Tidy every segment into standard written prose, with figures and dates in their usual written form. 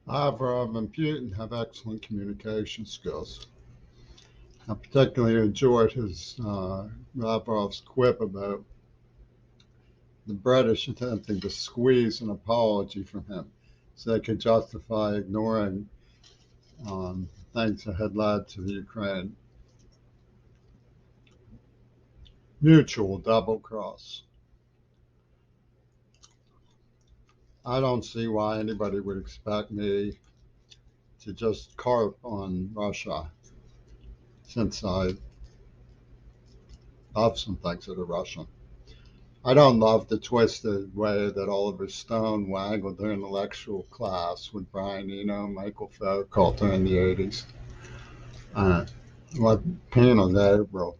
Lavrov and Putin have excellent communication skills. I particularly enjoyed Lavrov's quip about the British attempting to squeeze an apology from him so they could justify ignoring things that had led to the Ukraine mutual double cross. I don't see why anybody would expect me to just carp on Russia since I love some things that are Russian. I don't love the twisted way that Oliver Stone waggled their intellectual class with Brian Eno and Michael Foucault in the 80s. What Pino Gabriel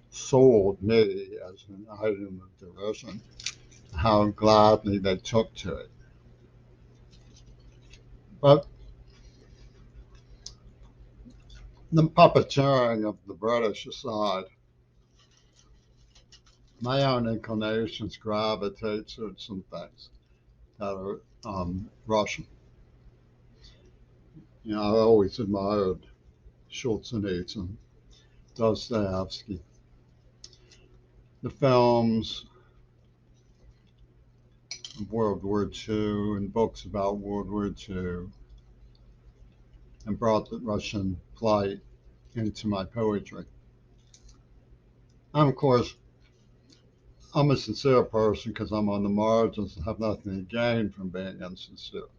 sold me as an item of derision, how gladly they took to it. But the puppeteering of the British aside, my own inclinations gravitate towards some things that are Russian. You know, I always admired Solzhenitsyn, Dostoevsky, the films of World War II and books about World War II, and brought the Russian plight into my poetry. And of course, I'm a sincere person because I'm on the margins and have nothing to gain from being insincere.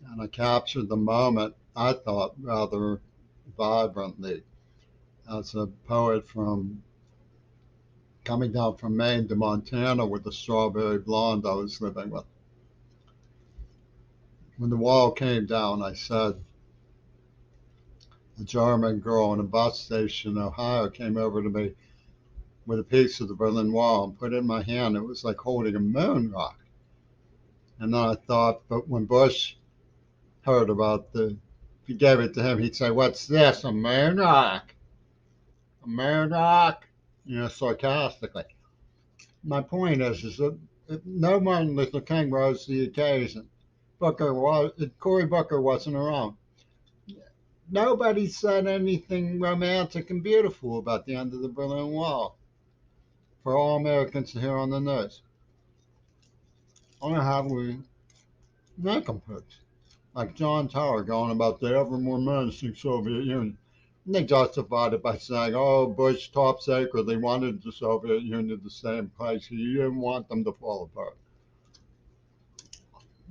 And I captured the moment, I thought, rather vibrantly as a poet from coming down from Maine to Montana with the strawberry blonde I was living with. When the wall came down, I said, a German girl in a bus station in Ohio came over to me with a piece of the Berlin Wall and put it in my hand. It was like holding a moon rock. And then I thought, but when Bush heard about if you gave it to him, he'd say, "What's this? A moon rock? A moon rock?" You know, sarcastically. My point is that no Martin Luther King rose to the occasion. Cory Booker wasn't around. Nobody said anything romantic and beautiful about the end of the Berlin Wall for all Americans to hear on the news. I don't know how we nincompoops, like John Tower going about the ever more menacing Soviet Union. And they justified it by saying, oh, Bush top secretly wanted the Soviet Union to stay in place. He didn't want them to fall apart.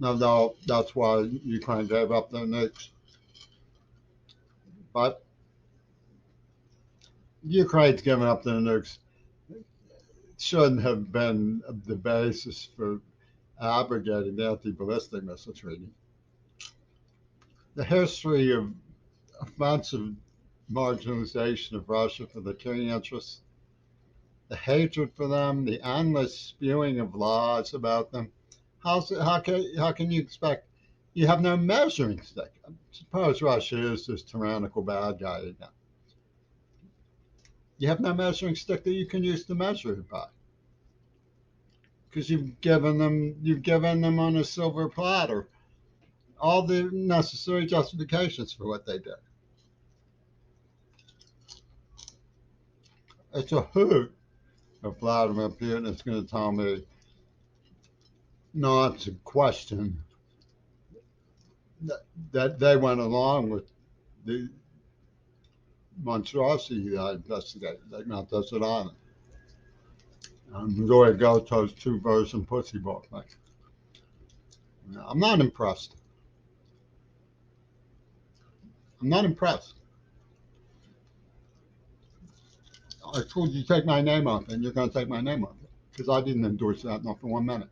No, that's why Ukraine gave up their nukes. But Ukraine's giving up their nukes shouldn't have been the basis for abrogating the anti-ballistic missile treaty. The history of offensive marginalization of Russia for the key interests, the hatred for them, the endless spewing of lies about them. How can you expect? You have no measuring stick. Suppose Russia is this tyrannical bad guy again. You have no measuring stick that you can use to measure it by, because you've given them on a silver platter all the necessary justifications for what they did. It's a hoot if Vladimir Putin is going to tell me not to question that they went along with the monstrosity that I investigated, like Mount Desert Island. Zoe Goto's two version pussy book thing. I'm not impressed. I'm not impressed. I told you to take my name off, and you're going to take my name off it because I didn't endorse that not for 1 minute.